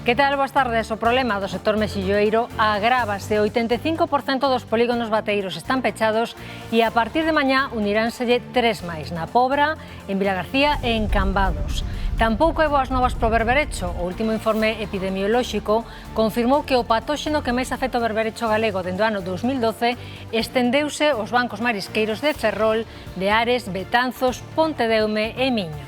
Que tal? Boas tardes. O problema do sector mexilloeiro agrávase. 85% dos polígonos bateiros están pechados e a partir de mañá uniránselle 3 máis, na Pobra, en Vilagarcía e en Cambados. Tampouco hai boas novas pro berberecho. O último informe epidemiolóxico confirmou que o patóxeno que máis afecta o berberecho galego dende o ano 2012 estendeuse aos bancos marisqueiros de Ferrol, de Ares, Betanzos, Pontedeume e Miño.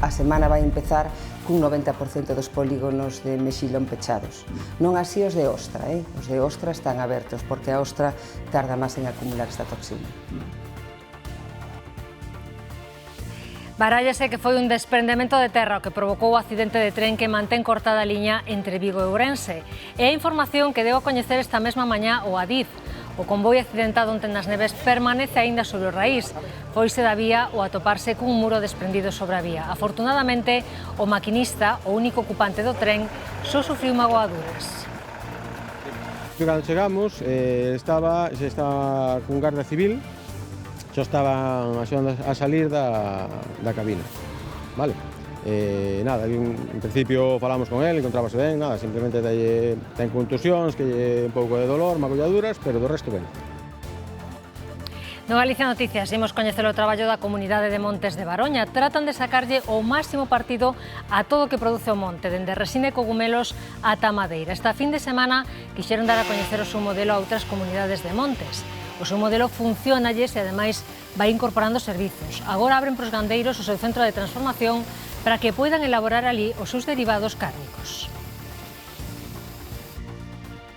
A semana vai empezar cun 90% dos polígonos de mexilón pechados. Non así os de ostra, Os de ostra están abertos, porque a ostra tarda máis en acumular esta toxina. Barállase que foi un desprendemento de terra o que provocou o accidente de tren que mantén cortada a liña entre Vigo e Ourense. É a información que deu a coñecer esta mesma mañá o Adif. O convoi accidentado onte nas Neves permanece aínda sobre o raíz. Foise da vía o atoparse cun muro desprendido sobre a vía. Afortunadamente, o maquinista, o único ocupante do tren, só sufriu magoaduras. Cando chegamos, estaba cun garda civil, xa estaban axudando a salir da cabina, vale? Nada, en principio falamos con él, encontrábase ben, nada, simplemente ten contusións, que un pouco de dolor, magolladuras, pero do resto ben. No Galicia Noticias imos coñecer o traballo da comunidade de Montes de Baroña. Tratan de sacarlle o máximo partido a todo o que produce o monte, dende resina e cogumelos ata madeira. Esta fin de semana quixeron dar a coñecer o seu modelo a outras comunidades de montes. O seu modelo funcionalles e, ademais, vai incorporando servizos. Agora abren pros gandeiros o seu centro de transformación para que poidan elaborar ali os seus derivados cárnicos.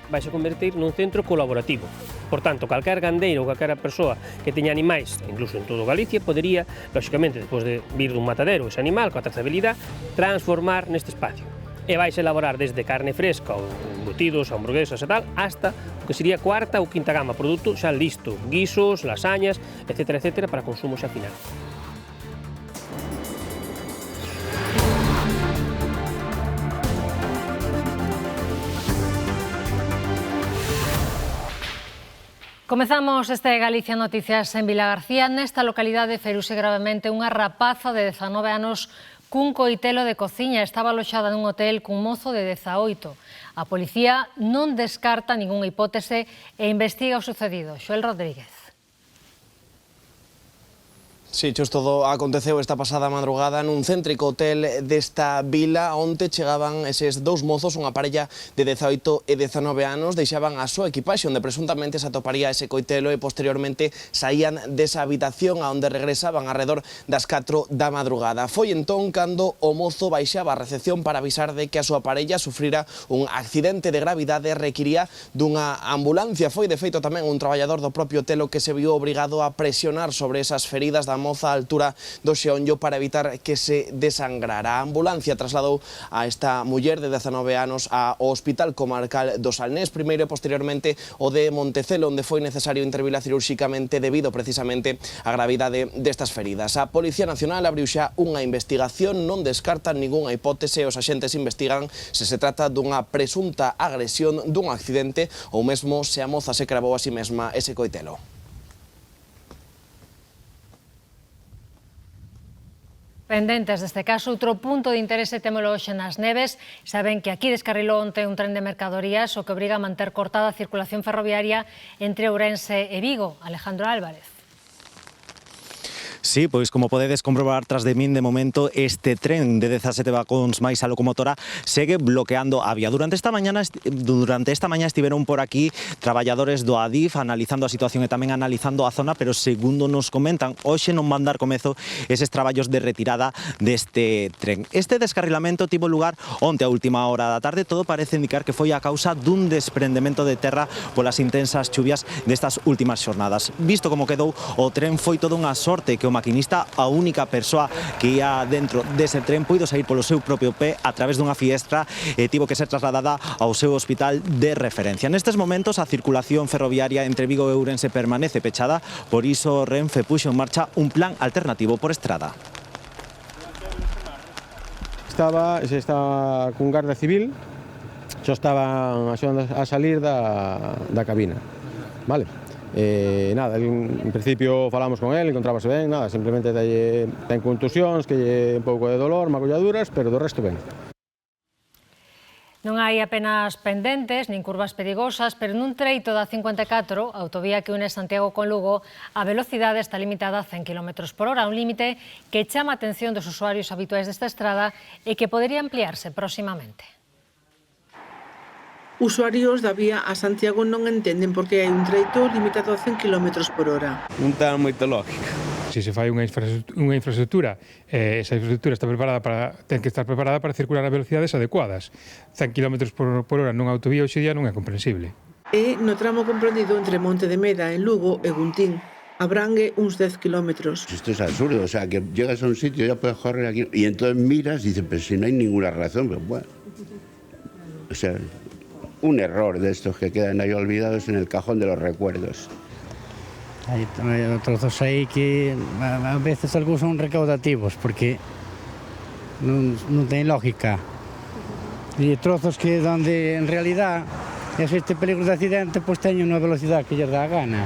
Vai se convertir nun centro colaborativo. Por tanto, calquer gandeiro ou calquera persoa que teña animais, incluso en todo Galicia, podería, lóxicamente, despois de vir dun matadero ese animal, coa trazabilidade, transformar neste espacio. E vais elaborar desde carne fresca, ou embutidos, hamburguesas e tal, hasta o que sería cuarta ou quinta gama, produto xa listo, guisos, lasañas, etcétera, etcétera, para consumo xa final. Comezamos este Galicia Noticias en Vilagarcía. Nesta localidade feruse gravemente unha rapaza de 19 anos cun coitelo de cociña. Estaba aloxada nun hotel cun mozo de 18. A policía non descarta ningunha hipótese e investiga o sucedido. Xoel Rodríguez. Sí, todo aconteceu esta pasada madrugada nun céntrico hotel desta vila onde chegaban eses dous mozos, unha parella de 18 e 19 anos, deixaban a súa equipaxe onde presuntamente se atoparía ese coitelo e posteriormente saían desa habitación a onde regresaban alrededor das 4 da madrugada. Foi entón cando o mozo baixaba a recepción para avisar de que a súa parella sufrira un accidente de gravidade e requiría dunha ambulancia. Foi de feito tamén un traballador do propio hotel que se viu obrigado a presionar sobre esas feridas da moza a altura do xeonllo para evitar que se desangrara. A ambulancia trasladou a esta muller de 19 anos ao Hospital Comarcal do Salnés, primeiro e posteriormente o de Montecelo, onde foi necesario intervila cirúrxicamente debido precisamente á gravidade destas feridas. A Policía Nacional abriu xa unha investigación, non descartan ningunha hipótese, os axentes investigan se se trata dunha presunta agresión, dun accidente ou mesmo se a moza se cravou a si mesma ese coitelo. Pendentes deste caso, outro punto de interese témolo hoxe nas Neves. Saben que aquí descarrilou onte un tren de mercadorías, o que obriga a manter cortada a circulación ferroviaria entre Ourense e Vigo. Alejandro Álvarez. Sí, pois como podedes comprobar tras de min, de momento, este tren de 17 vagóns máis a locomotora segue bloqueando a vía. Durante esta mañá estiveron por aquí traballadores do Adif analizando a situación e tamén analizando a zona, pero segundo nos comentan, hoxe non van dar comezo eses traballos de retirada deste tren. Este descarrilamento tivo lugar onte a última hora da tarde. Todo parece indicar que foi a causa dun desprendemento de terra polas intensas chuvias destas últimas xornadas. Visto como quedou o tren, foi toda unha sorte que o maquinista, a única persoa que ia dentro dese tren, puido sair polo seu propio pé a través dunha fiestra e tivo que ser trasladada ao seu hospital de referencia. Nestes momentos a circulación ferroviaria entre Vigo e Ourense permanece pechada, por iso Renfe puxo en marcha un plan alternativo por estrada. Estaba cun garda civil, xa estaban axudando a salir da cabina, vale? Nada, en principio falamos con él, encontrábase ben, nada, simplemente ten contusións, que lle un pouco de dolor, magulladuras, pero do resto ben. Non hai apenas pendentes nin curvas perigosas, pero nun treito da 54, a autovía que une Santiago con Lugo, a velocidade está limitada a 100 km por hora, un límite que chama a atención dos usuarios habituais desta estrada e que podería ampliarse próximamente. Usuarios da vía a Santiago non entenden por que hai un treito limitado a 100 km por hora. Non ten moita lógica. Se se fai unha infraestructura, esa infraestructura ten que estar preparada para circular a velocidades adecuadas. 100 km por hora nunha autovía hoxe día non é comprensible. E no tramo comprendido entre Monte de Meda, en Lugo e Guntín, abrangue uns 10 kilómetros. Esto es absurdo, o sea, que llegas a un sitio y ya puedes correr aquí, y entonces miras y dices, pero si no hay ninguna razón, pues bueno. O sea, un error de estos que quedan ahí olvidados en el cajón de los recuerdos. Hai trozos aí que a veces algúns son recaudativos porque non ten lógica. E trozos que donde en realidad existe peligro de accidente, pois teñen unha velocidade que lles dá a gana.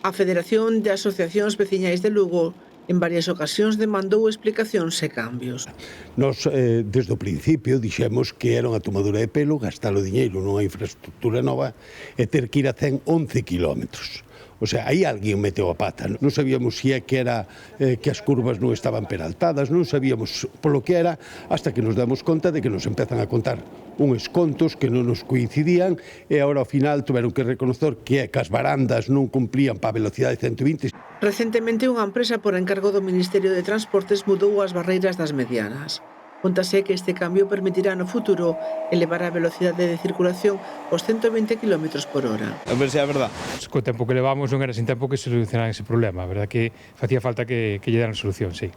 A Federación de Asociacións Veciñais de Lugo en varias ocasións demandou explicacións e cambios. Nos, desde o principio, dixemos que era unha tomadura de pelo gastar o diñeiro nunha infraestructura nova e ter que ir a 111 kilómetros. O sea, aí alguén meteu a pata. Non sabíamos se é que era que as curvas non estaban peraltadas, non sabíamos polo que era, hasta que nos damos conta de que nos empezan a contar uns contos que non nos coincidían e agora ao final tuveron que reconocer que as barandas non cumplían para a velocidade de 120. Recentemente unha empresa por encargo do Ministerio de Transportes mudou as barreiras das medianas. Contase que este cambio permitirá no futuro elevar a velocidade de circulación aos 120 km por hora. A ver se é verdad. Co tempo que levamos non era sin tempo que se solucionara ese problema, a verdad que facía falta que lle daran solución, sí.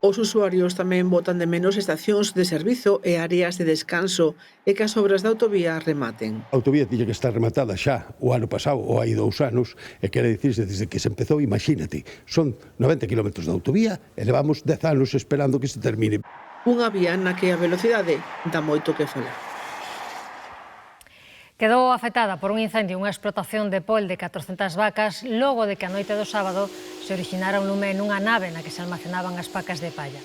Os usuarios tamén botan de menos estacións de servizo e áreas de descanso e que as obras da autovía rematen. A autovía tiña que estar rematada xa o ano pasado ou hai 2 anos e quere dicirse desde que se empezou, imagínate, son 90 km de autovía e levamos 10 anos esperando que se termine. Unha vía na que a velocidade dá moito que falar. Quedou afectada por un incendio unha explotación de pol de 400 vacas logo de que a noite do sábado se originara un lume nunha nave na que se almacenaban as pacas de palla.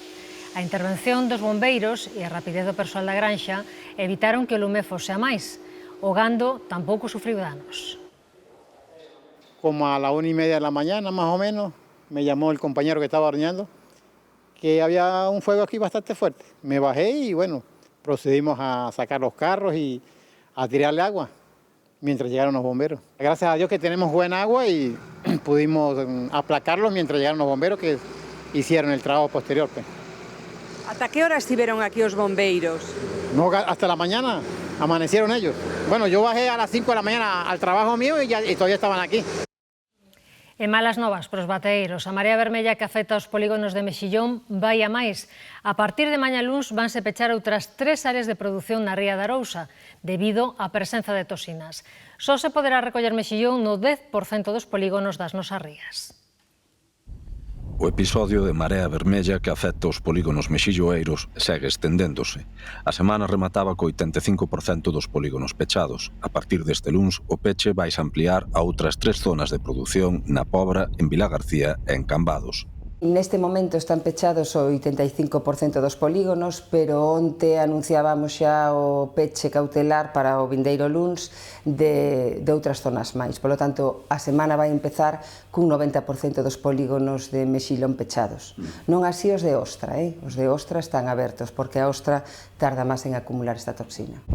A intervención dos bombeiros e a rapidez do persoal da granxa evitaron que o lume fose a máis. O gando tampouco sufriu danos. Como a la 1:30 de la mañana, más o menos, me llamó el compañero que estaba horneando que había un fuego aquí bastante fuerte. Me bajé y bueno, procedimos a sacar los carros y a tirarle agua mientras llegaron los bomberos. Gracias a Dios que tenemos buena agua y pudimos aplacarlos mientras llegaron los bomberos que hicieron el trabajo posterior. ¿Hasta qué hora estuvieron aquí los bomberos? No, hasta la mañana, amanecieron ellos. Bueno, yo bajé a las 5 de la mañana al trabajo mío y todavía estaban aquí. E malas novas para os bateeiros. A marea vermella que afecta aos polígonos de Mexillón vai a máis. A partir de mañá luns vanse pechar outras 3 áreas de produción na ría da Arousa debido á presenza de toxinas. Só se poderá recoller mexillón no 10% dos polígonos das nosas rías. O episodio de marea vermella que afecta os polígonos mexilloeiros segue estendéndose. A semana remataba co 85% dos polígonos pechados. A partir deste luns, o peche vaise ampliar a outras 3 zonas de produción na Pobra, en Vilagarcía e en Cambados. Neste momento están pechados o 85% dos polígonos, pero onte anunciábamos xa o peche cautelar para o vindeiro luns de outras zonas máis. Por lo tanto, a semana vai empezar cun 90% dos polígonos de mexilón pechados. Non así os de ostra, os de ostra están abertos, porque a ostra tarda máis en acumular esta toxina.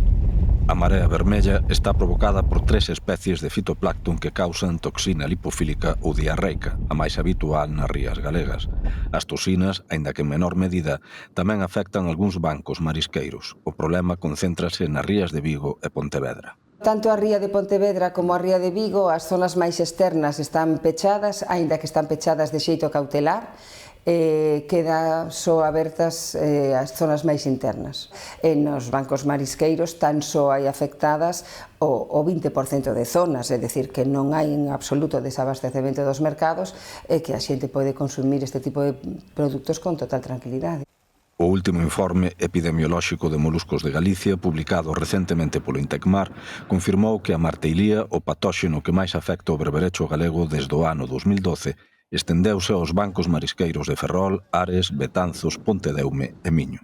A marea vermella está provocada por 3 especies de fitoplancton que causan toxina lipofílica ou diarreica, a máis habitual nas rías galegas. As toxinas, aínda que en menor medida, tamén afectan algúns bancos marisqueiros. O problema concéntrase nas rías de Vigo e Pontevedra. Tanto a ría de Pontevedra como a ría de Vigo, as zonas máis externas están pechadas, aínda que están pechadas de xeito cautelar, queda só abertas as zonas máis internas. E nos bancos marisqueiros tan só hai afectadas o 20% de zonas, é dicir, que non hai en absoluto desabastecemento dos mercados e que a xente pode consumir este tipo de produtos con total tranquilidade. O O último informe epidemiolóxico de moluscos de Galicia, publicado recentemente polo Intecmar, confirmou que a marteilía, o patóxeno que máis afecta o berberecho galego desde o ano 2012, estendeuse aos bancos marisqueiros de Ferrol, Ares, Betanzos, Pontedeume e Miño.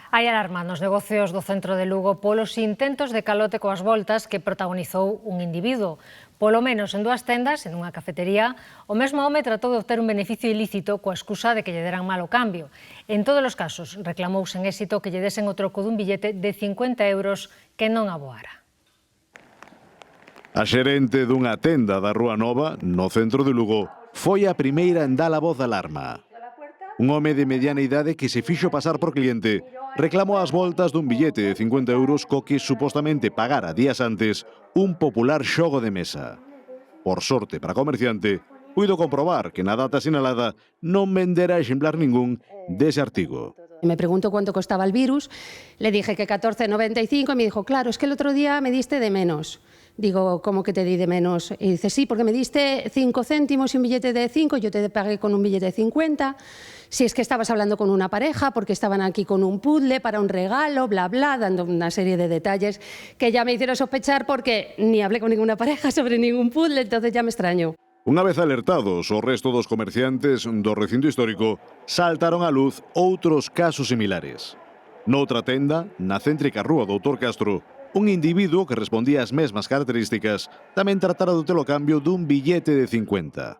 Hai alarma nos negocios do centro de Lugo polos intentos de calote coas voltas que protagonizou un individuo. Polo menos en 2 tendas, en unha cafetería, o mesmo home tratou de obter un beneficio ilícito coa excusa de que lle deran mal o cambio. En todos os casos, reclamouse en éxito que lle desen o troco dun billete de 50 euros que non aboara. A xerente dunha tenda da Rúa Nova, no centro de Lugo, foi a primeira en dar a voz de alarma. Un home de mediana idade que se fixo pasar por cliente reclamou as voltas dun billete de 50 euros co que supostamente pagara días antes un popular xogo de mesa. Por sorte para o comerciante, puido comprobar que na data sinalada non vendera exemplar ningún dese artigo. Me pregunto cuánto costaba el virus, le dije que 14,95 y me dijo, claro, es que el otro día me diste de menos. Digo, ¿cómo que te di de menos? Y dice, sí, porque me diste 5 céntimos y un billete de 5, yo te pagué con un billete de 50. Si es que estabas hablando con una pareja, porque estaban aquí con un puzzle para un regalo, bla, bla, dando una serie de detalles que ya me hicieron sospechar porque ni hablé con ninguna pareja sobre ningún puzzle, entonces ya me extraño. Unha vez alertados, o resto dos comerciantes do recinto histórico saltaron á luz outros casos similares. Noutra tenda, na céntrica rúa Doutor Castro, un individuo que respondía ás mesmas características tamén tratara do telo cambio dun billete de 50.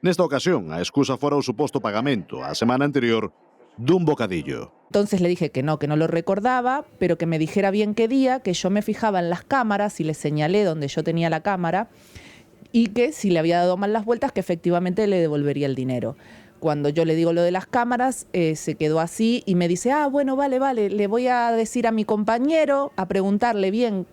Nesta ocasión, a excusa fora o suposto pagamento a semana anterior dun bocadillo. Entonces le dije que no lo recordaba, pero que me dijera bien qué día, que yo me fijaba en las cámaras y le señalé donde yo tenía la cámara y que si le había dado mal las vueltas, que efectivamente le devolvería el dinero. Cuando yo le digo lo de las cámaras, se quedó así y me dice, bueno, vale, le voy a decir a mi compañero, a preguntarle bien,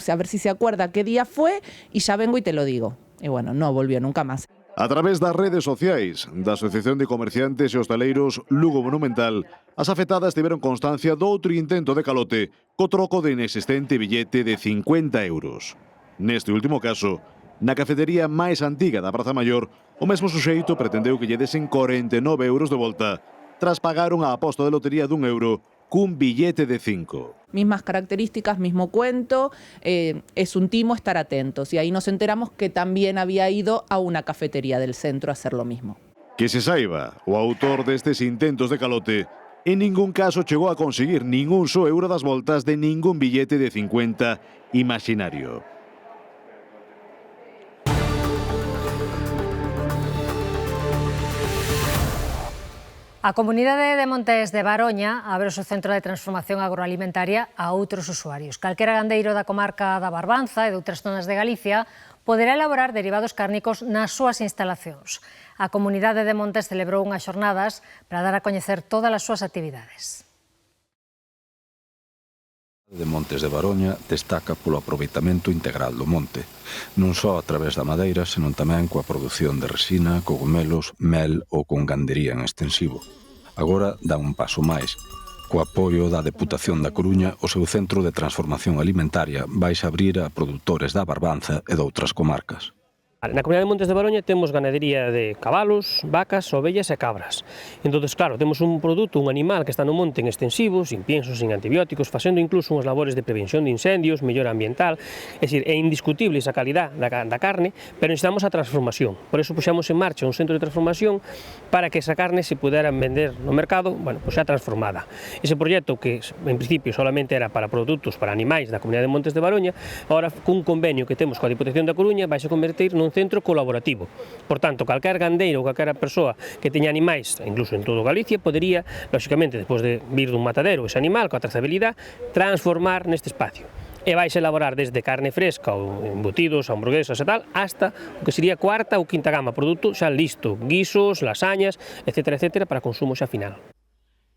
a ver si se acuerda qué día fue y ya vengo y te lo digo. Y bueno, no volvió nunca más. A través das redes sociais da Asociación de Comerciantes e Hostaleiros Lugo Monumental, as afectadas tiveron constancia doutro intento de calote co troco de inexistente billete de 50 euros. Neste último caso, na cafetería máis antiga da Praza Maior, o mesmo suxeito pretendeu que lle desen 49 euros de volta tras pagar unha aposta de lotería dun euro cun billete de 5. Mismas características, mismo cuento, es un timo estar atentos. Y ahí nos enteramos que también había ido a una cafetería del centro a hacer lo mismo. Que se saiba, o autor destes intentos de calote en ningún caso chegou a conseguir ningún só euro das voltas de ningún billete de 50 imaginario. A comunidade de Montes de Baroña abre o seu centro de transformación agroalimentaria a outros usuarios. Calquera gandeiro da comarca da Barbanza e de outras zonas de Galicia poderá elaborar derivados cárnicos nas súas instalacións. A comunidade de Montes celebrou unhas xornadas para dar a coñecer todas as súas actividades. De Montes de Baroña destaca polo aproveitamento integral do monte, non só a través da madeira, senón tamén coa produción de resina, cogomelos, mel ou con gandería en extensivo. Agora dá un paso máis. Co apoio da Deputación da Coruña, o seu centro de transformación alimentaria vaise abrir a produtores da Barbanza e doutras comarcas. Na comunidade de Montes de Baroña temos ganadería de cabalos, vacas, ovellas e cabras. Entón, claro, temos un produto, un animal que está no monte en extensivo, sin piensos, sin antibióticos, facendo incluso unhas labores de prevención de incendios, mellora ambiental. É dicir, é indiscutible esa calidad da carne, pero necesitamos a transformación. Por eso puxamos en marcha un centro de transformación para que esa carne se puderan vender no mercado, pues xa transformada. Ese proxecto que en principio solamente era para produtos para animais da comunidade de Montes de Baroña, agora cun convenio que temos coa Diputación da Coruña vai se convertir nun centro colaborativo. Por tanto, calquer gandeiro ou calquera persoa que teña animais, incluso en todo Galicia, podería, lóxicamente, despois de vir dun matadero ese animal, coa trazabilidade, transformar neste espacio. E vais elaborar desde carne fresca ou embutidos, hamburguesas e tal, hasta o que sería cuarta ou quinta gama produto xa listo, guisos, lasañas, etcétera, etcétera, para consumo xa final.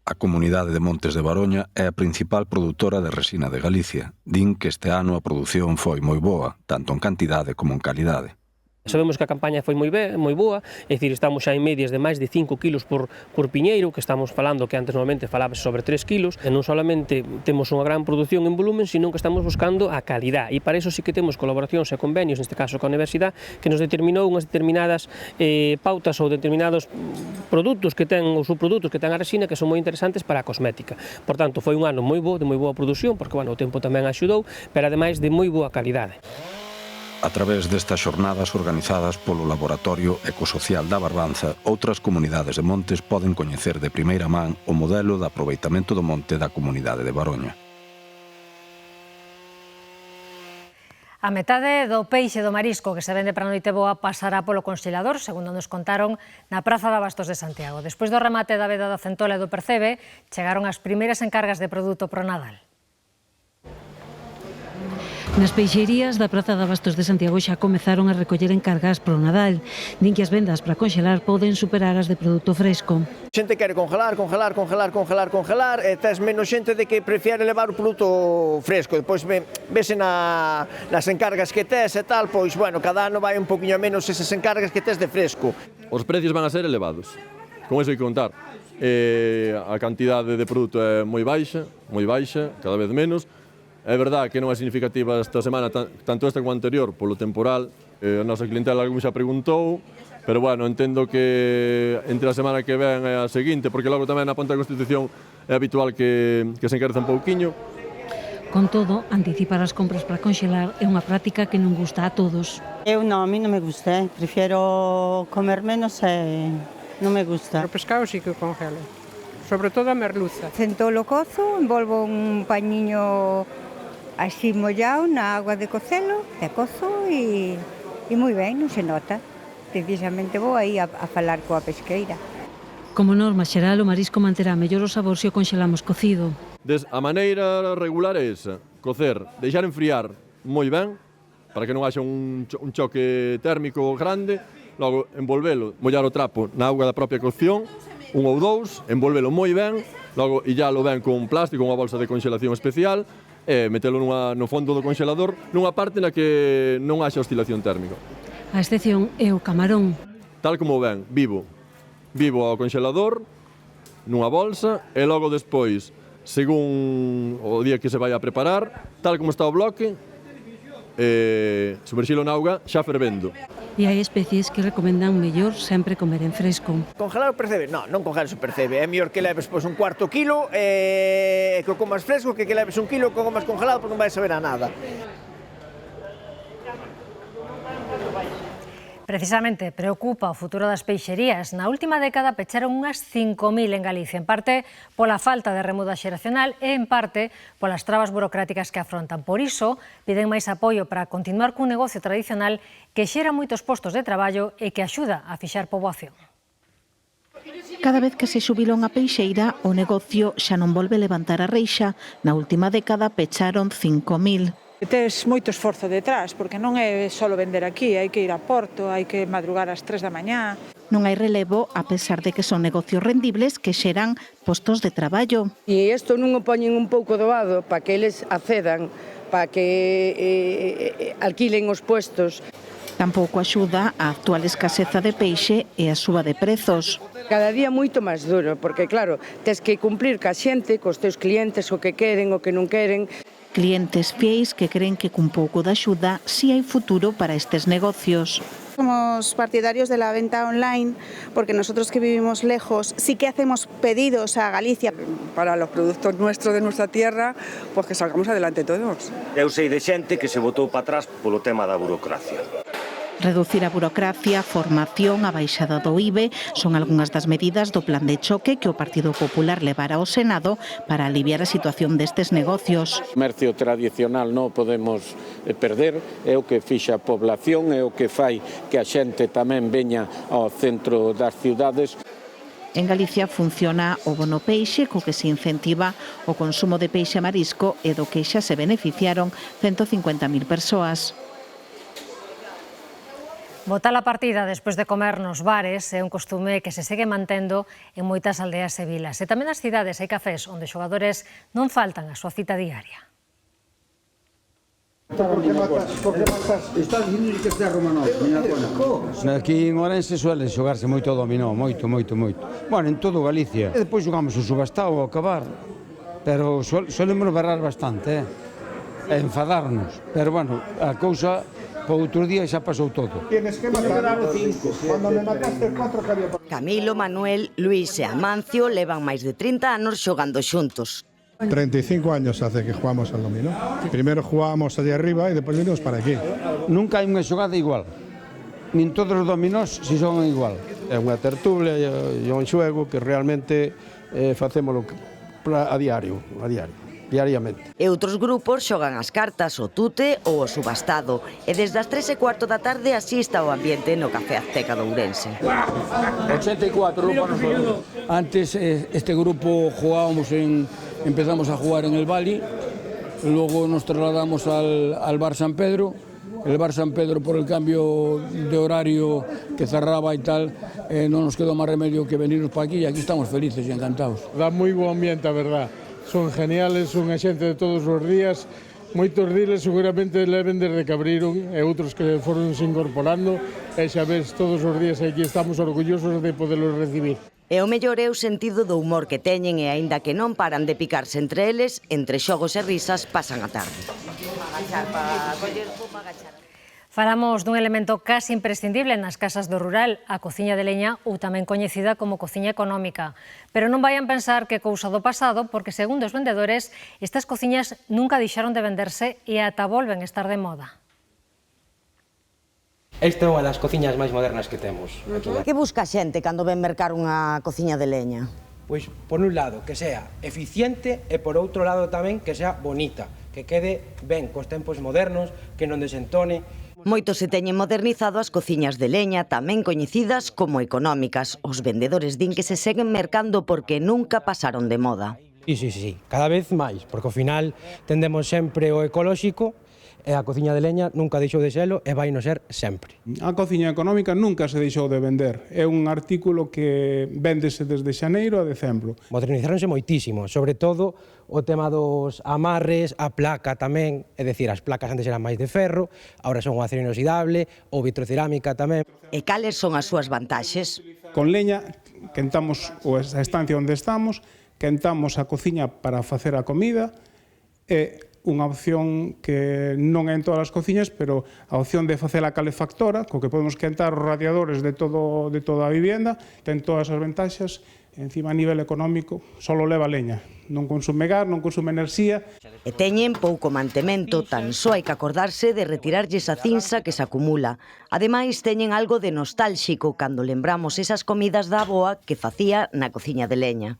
A comunidade de Montes de Baroña é a principal produtora de resina de Galicia. Din que este ano a produción foi moi boa, tanto en cantidade como en calidade. Sabemos que a campaña foi moi boa, é dicir, estamos xa en medias de máis de 5 kilos por piñeiro, que estamos falando que antes normalmente falábase sobre 3 kilos, e non solamente temos unha gran produción en volumen, sino que estamos buscando a calidad, e para iso sí que temos colaboracións e convenios, neste caso coa Universidade, que nos determinou unhas determinadas pautas ou determinados produtos que ten, ou subprodutos que ten a resina, que son moi interesantes para a cosmética. Por tanto, foi un ano moi bo, de moi boa produción, porque, bueno, o tempo tamén axudou, pero ademais de moi boa calidade. A través destas xornadas organizadas polo Laboratorio Ecosocial da Barbanza, outras comunidades de montes poden coñecer de primeira man o modelo de aproveitamento do monte da comunidade de Baroña. A metade do peixe do marisco que se vende para a Noiteboa pasará polo conxelador, segundo nos contaron na Praza de Abastos de Santiago. Despois do remate da veda da Centola e do Percebe, chegaron as primeiras encargas de produto pro Nadal. Nas peixerías da Praza de Abastos de Santiago xa comezaron a recoller encargas pro Nadal. Din que as vendas para conxelar poden superar as de produto fresco. Xente quere congelar, e tes menos xente de que prefiere levar o produto fresco. Depois vese nas encargas que tes e tal, pois, bueno, cada ano vai un poquinho menos esas encargas que tes de fresco. Os precios van a ser elevados, con eso hai que contar. A cantidade de produto é moi baixa, cada vez menos. É verdade que non é significativa esta semana, tanto esta como a anterior, polo temporal. A nosa clientela algún xa preguntou, pero, bueno, entendo que entre a semana que ven e a seguinte, porque logo tamén na Ponte da Constitución é habitual que se encarece un pouquiño. Con todo, anticipar as compras para conxelar é unha práctica que non gusta a todos. A mí non me gusta, prefiero comer menos e non me gusta. O pescado sí que congelo, sobre todo a merluza. Centolo cozo, envolvo un pañiño así mollado na agua de cocelo, e cozo e moi ben, non se nota. Precisamente vou aí a falar coa pesqueira. Como norma xeral, o marisco manterá mellor o sabor se o conxelamos cocido. A maneira regular é esa, cocer, deixar enfriar moi ben, para que non haxa un choque térmico grande, logo envolvelo, mollar o trapo na auga da propia cocción, un ou dous, envolvelo moi ben, logo illalo ben con plástico, unha bolsa de conxelación especial, e metelo no fondo do conxelador nunha parte na que non haxa oscilación térmica. A excepción é o camarón. Tal como ven, vivo ao conxelador, nunha bolsa, e logo despois, según o día que se vai a preparar, tal como está o bloque, sumerxilo na auga xa fervendo. E hai especies que recomendan mellor sempre comer en fresco. Congelar o percebe? Non congelar o percebe. É mellor que leves un cuarto kilo e que o comas fresco que leves un kilo e que o comas congelado porque non vai saber a nada. Precisamente, preocupa o futuro das peixerías. Na última década pecharon unhas 5.000 en Galicia, en parte pola falta de remuda xeracional e en parte polas trabas burocráticas que afrontan. Por iso, piden máis apoio para continuar cun negocio tradicional que xera moitos postos de traballo e que axuda a fixar poboación. Cada vez que se xubila unha peixeira, o negocio xa non volve levantar a reixa. Na última década pecharon 5.000. Tes moito esforzo detrás, porque non é só vender aquí, hai que ir a Porto, hai que madrugar ás 3 da mañá. Non hai relevo, a pesar de que son negocios rendibles que xeran postos de traballo. E isto non o poñen un pouco doado para que eles accedan, para que alquilen os puestos. Tampouco axuda a actual escaseza de peixe e a suba de prezos. Cada día moito máis duro, porque claro, tes que cumplir ca xente, cos teus clientes, o que queren, o que non queren. Clientes fiéis que creen que cun pouco de axuda si hai futuro para estes negocios. Somos partidarios de la venta online porque nosotros que vivimos lejos sí que hacemos pedidos a Galicia. Para los productos nuestros de nuestra tierra, pues que salgamos adelante todos. Eu sei de xente que se botou para atrás polo tema da burocracia. Reducir a burocracia, formación, a baixada do IBE son algunhas das medidas do plan de choque que o Partido Popular levara ao Senado para aliviar a situación destes negocios. O comercio tradicional non podemos perder, é o que fixa a población, é o que fai que a xente tamén veña ao centro das ciudades. En Galicia funciona o bono peixe, co que se incentiva o consumo de peixe e marisco e do que xa se beneficiaron 150.000 persoas. Botar a partida despois de comer nos bares é un costume que se segue mantendo en moitas aldeas e vilas. E tamén nas cidades hai cafés onde os xogadores non faltan a súa cita diaria. Por que matas? Estás dicindo que este é Romanov, aquí en Ourense suele xogarse moito dominó, moito. Bueno, en todo Galicia. E depois xogamos o subastado ao acabar, pero solemos berrar bastante, e enfadarnos. Pero bueno, a cousa, para outro día xa pasou todo. Tienes que matar 5. Cando me mataste 4 que había... Camilo, Manuel, Luís e Amancio levan máis de 30 anos xogando xuntos. 35 años hace que jugamos al dominó. Primero jugábamos allí arriba y después vinimos para aquí. Nunca hai unha xogada igual. Nin todos os dominós se xogan igual. É unha tertulia e un xogo que realmente facémolo a diariamente. E outros grupos xogan as cartas, o tute ou o subastado. E desde as 3:15 da tarde así está o ambiente no Café Azteca de Ourense. 84 para nosotros. Antes este grupo empezamos a jugar en el Bali, luego nos trasladamos al Bar San Pedro. El Bar San Pedro, por el cambio de horario que cerraba y tal, no nos quedó más remedio que venirnos para aquí y aquí estamos felices y encantados. Da moi bo ambiente, a verdad. Son geniales, son a xente de todos os días. Moitos diles seguramente leven desde que abriron e outros que foron se incorporando. E xa ves, todos os días aquí estamos orgullosos de poderlos recibir. E o mellor é o sentido do humor que teñen e aínda que non paran de picarse entre eles, entre xogos e risas pasan a tarde. Falamos dun elemento case imprescindible nas casas do rural, a cociña de leña ou tamén coñecida como cociña económica. Pero non vayan pensar que é cousa do pasado, porque segundo os vendedores, estas cociñas nunca deixaron de venderse e ata volven estar de moda. Esta é unha das cociñas máis modernas que temos. Que busca a xente cando ven mercar unha cociña de leña? Pois, por un lado, que sea eficiente e por outro lado tamén que sea bonita, que quede ben cos tempos modernos, que non desentone. Moitos se teñen modernizado as cociñas de leña, tamén coñecidas como económicas. Os vendedores din que se seguen mercando porque nunca pasaron de moda. Sí, cada vez máis, porque ao final tendemos sempre o ecolóxico e a cociña de leña nunca deixou de selo e vai no ser sempre. A cociña económica nunca se deixou de vender. É un artículo que véndese desde xaneiro a decembro. Modernizáronse moitísimo, sobre todo o tema dos amarres, a placa tamén, é dicir, as placas antes eran máis de ferro, agora son acero inoxidable, ou vitrocerámica tamén. E cales son as súas vantaxes? Con leña quentamos a estancia onde estamos, quentamos a cociña para facer a comida, e unha opción que non é en todas as cociñas, pero a opción de facer a calefactora, co que podemos quentar os radiadores de toda a vivienda, ten todas as ventaxas, encima a nivel económico, só leva leña, non consume gas, non consume enerxía. E teñen pouco mantemento, tan só hai que acordarse de retirarlles a cinza que se acumula. Ademais, teñen algo de nostálxico cando lembramos esas comidas da avoa que facía na cociña de leña.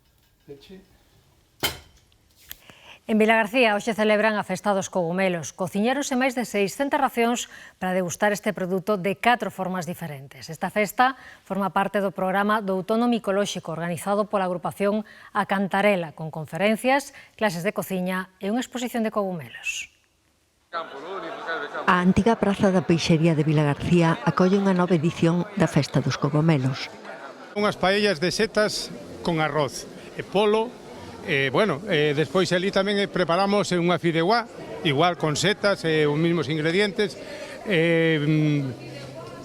En Vilagarcía hoxe celebran a Festa dos Cogomelos. Cociñeronse máis de 600 racións para degustar este produto de 4 formas diferentes. Esta festa forma parte do programa do Outono Micolóxico organizado pola agrupación A Cantarela, con conferencias, clases de cociña e unha exposición de cogomelos. A antiga praza da Peixería de Vilagarcía acolle unha nova edición da Festa dos Cogomelos. Unhas paellas de setas con arroz e polo. Despois ali tamén preparamos unha fideuá, igual con setas e os mesmos ingredientes,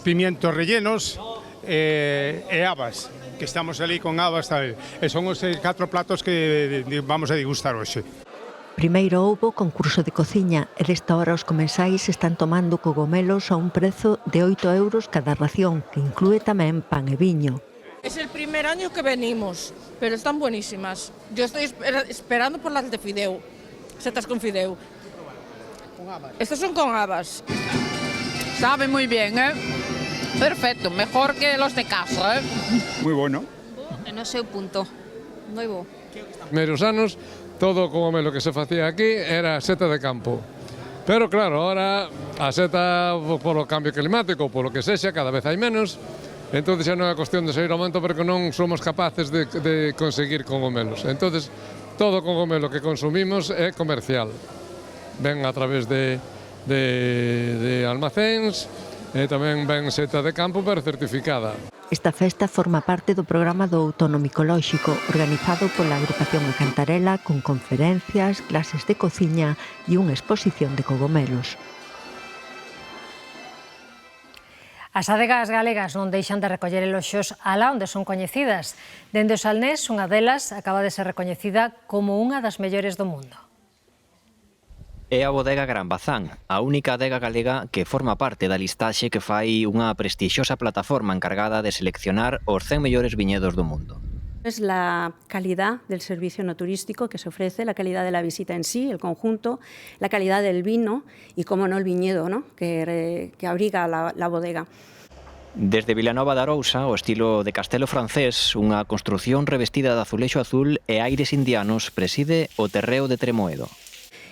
pimientos rellenos e habas, que estamos ali con habas, e son os 4 platos que vamos a degustar hoxe. Primeiro houbo concurso de cociña e desta hora os comensais están tomando cogomelos a un prezo de 8 euros cada ración, que inclúe tamén pan e viño. Es el primer año que venimos, pero están buenísimas. Yo estoy esperando por las de fideu, setas con fideu. Estas son con habas. Sabe muy bien, ¿eh? Perfecto, mejor que los de casa, ¿eh? Muy bueno. No sé, punto. Moi bo. Primeiros anos, todo o cogomelo que se facía aquí era seta de campo. Pero claro, ahora a seta, polo cambio climático, polo que sexa, cada vez hai menos. Entón xa non é cuestión de sair ao monte porque non somos capaces de conseguir cogomelos. Entón, todo cogomelo que consumimos é comercial. Ven a través de almacéns e tamén ven seta de campo pero certificada. Esta festa forma parte do programa do Outono Micolóxico organizado pola agrupación A Cantarela con conferencias, clases de cociña e unha exposición de cogomelos. As adegas galegas non deixan de recoller eloxos alá onde son coñecidas. Dende o Salnés, unha delas acaba de ser recoñecida como unha das mellores do mundo. É a bodega Gran Bazán, a única adega galega que forma parte da listaxe que fai unha prestixiosa plataforma encargada de seleccionar os 100 mellores viñedos do mundo. Es la calidad del servicio no turístico que se ofrece, la calidad de la visita en sí, el conjunto, la calidad del vino y, como no, el viñedo, ¿no?, que abriga la bodega. Desde Vilanova de Arousa, o estilo de castelo francés, unha construción revestida de azulexo azul e aires indianos preside o terreo de Tremoedo.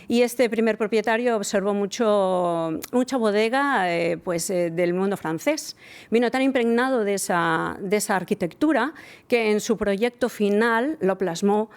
Y este primer propietario observó mucha bodega del mundo francés. Vino tan impregnado de esa arquitectura que en su proyecto final lo plasmó.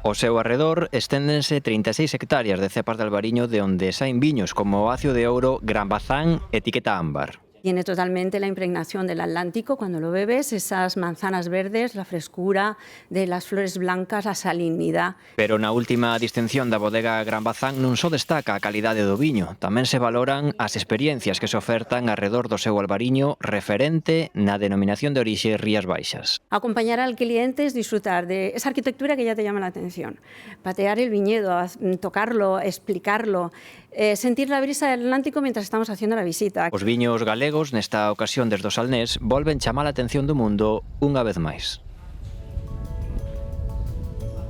Ao seu arredor esténdense 36 hectáreas de cepas de albariño de onde saen viños como o Acio de Ouro, Gran Bazán, etiqueta ámbar. Tiene totalmente la impregnación del Atlántico cuando lo bebes, esas manzanas verdes, la frescura de las flores blancas, la salinidad. Pero na última distinción da bodega Gran Bazán non só destaca a calidade do viño, tamén se valoran as experiencias que se ofertan arredor do seu albariño referente na denominación de orixe Rías Baixas. Acompañar al cliente es disfrutar de esa arquitectura que ya te llama la atención. Patear el viñedo, tocarlo, explicarlo, sentir la brisa del Atlántico mientras estamos haciendo la visita. Os viños galegos, nesta ocasión desde o Salnés, volven chamar a atención do mundo unha vez máis.